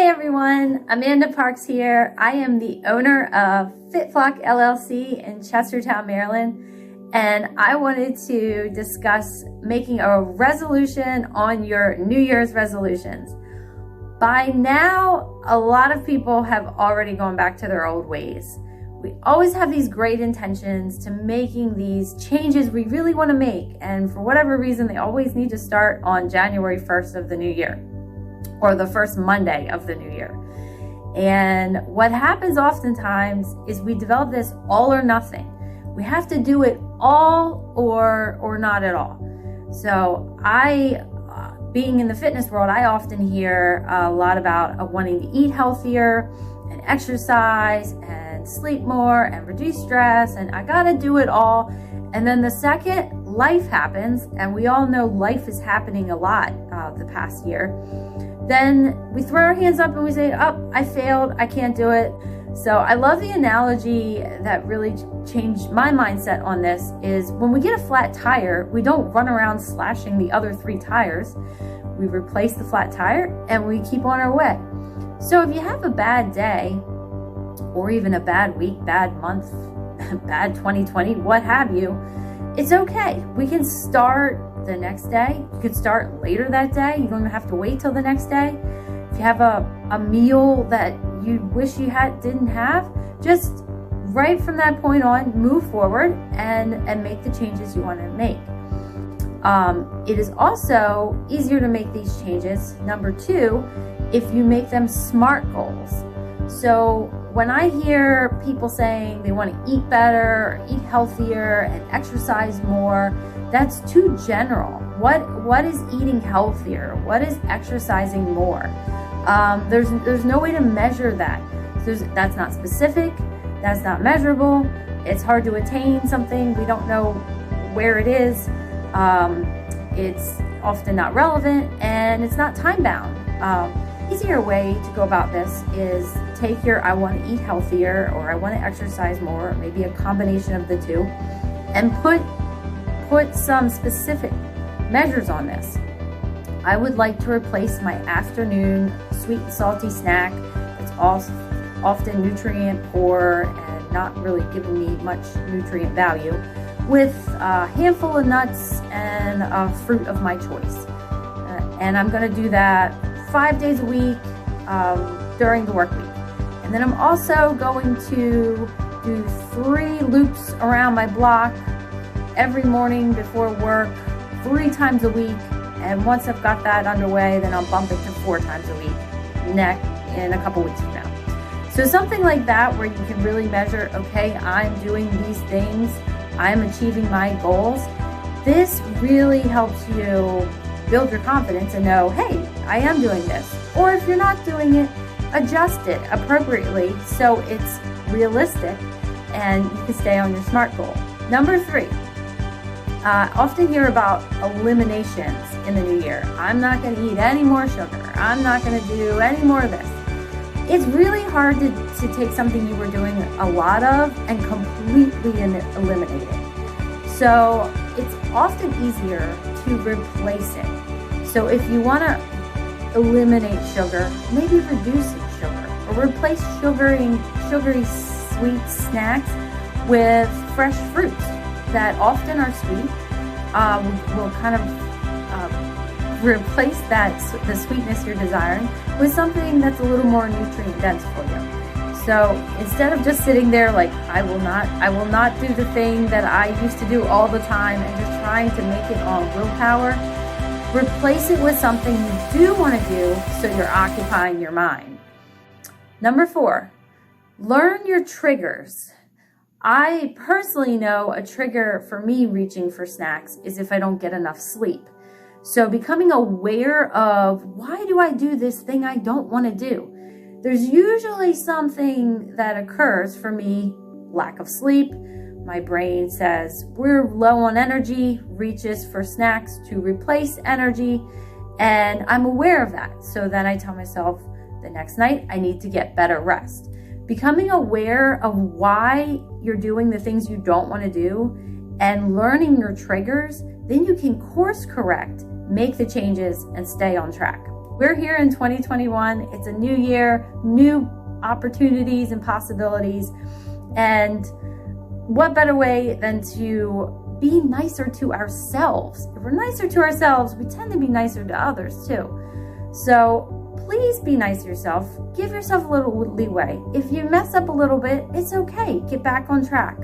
Hey everyone, Amanda Parks here. I am the owner of FitFlock LLC in Chestertown, Maryland, and I wanted to discuss making a resolution on your New Year's resolutions. By now, a lot of people have already gone back to their old ways. We always have these great intentions to making these changes we really want to make, and for whatever reason, they always need to start on January 1st of the new year, or the first Monday of the new year. And what happens oftentimes is we develop this all or nothing. We have to do it all or not at all. So being in the fitness world, I often hear a lot about wanting to eat healthier and exercise and sleep more and reduce stress, and I gotta do it all. And then the second life happens, and we all know life is happening a lot the past year, then we throw our hands up and we say, oh, I failed, I can't do it. So I love the analogy that really changed my mindset on this is when we get a flat tire, we don't run around slashing the other 3 tires. We replace the flat tire and we keep on our way. So if you have a bad day, or even a bad week, bad month, bad 2020, what have you, it's okay. We can start the next day. You could start later that day. You don't have to wait till the next day. If you have a meal that you wish you didn't have, just right from that point on, move forward and make the changes you want to make. It is also easier to make these changes, number 2, if you make them SMART goals. So when I hear people saying they want to eat better, or eat healthier, and exercise more, that's too general. What is eating healthier? What is exercising more? There's no way to measure that. That's not specific. That's not measurable. It's hard to attain something. We don't know where it is. It's often not relevant, and it's not time bound. Easier way to go about this is take your I want to eat healthier or I want to exercise more, or maybe a combination of the two, and put some specific measures on this. I would like to replace my afternoon sweet and salty snack that's often nutrient poor and not really giving me much nutrient value with a handful of nuts and a fruit of my choice. And I'm going to do that 5 days a week during the work week. And then I'm also going to do 3 loops around my block every morning before work, 3 times a week. And once I've got that underway, then I'll bump it to 4 times a week in a couple weeks from now. So something like that where you can really measure, okay, I'm doing these things, I'm achieving my goals. This really helps you build your confidence and know, hey, I am doing this. Or if you're not doing it, adjust it appropriately so it's realistic and you can stay on your SMART goal. Number 3, I often hear about eliminations in the new year. I'm not going to eat any more sugar. I'm not going to do any more of this. It's really hard to take something you were doing a lot of and completely eliminate it. So it's often easier to replace it. So if you want to eliminate sugar, maybe reduce sugar or replace sugary sweet snacks with fresh fruits that often are sweet. Will kind of replace the sweetness you're desiring with something that's a little more nutrient dense for you. So instead of just sitting there like, I will not do the thing that I used to do all the time and just trying to make it on willpower, replace it with something you do want to do so you're occupying your mind. Number 4, learn your triggers. I personally know a trigger for me reaching for snacks is if I don't get enough sleep. So becoming aware of, why do I do this thing I don't want to do? There's usually something that occurs for me, lack of sleep. My brain says we're low on energy, reaches for snacks to replace energy, and I'm aware of that. So then I tell myself the next night I need to get better rest. Becoming aware of why you're doing the things you don't want to do and learning your triggers, then you can course correct, make the changes, and stay on track. We're here in 2021. It's a new year, new opportunities and possibilities. And what better way than to be nicer to ourselves? If we're nicer to ourselves, we tend to be nicer to others too. So please be nice to yourself. Give yourself a little leeway. If you mess up a little bit, it's okay. Get back on track.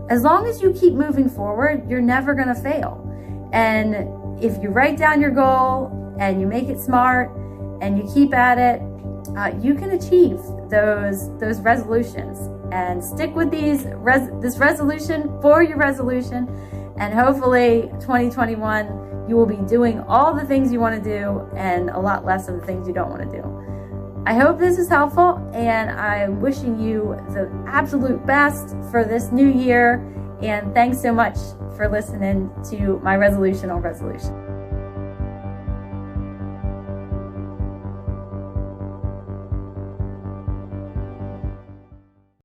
As long as you keep moving forward, you're never going to fail. And if you write down your goal and you make it smart and you keep at it, you can achieve those resolutions. And stick with this resolution for your resolution. And hopefully 2021, you will be doing all the things you want to do and a lot less of the things you don't want to do. I hope this is helpful, and I'm wishing you the absolute best for this new year. And thanks so much for listening to my resolution on resolution.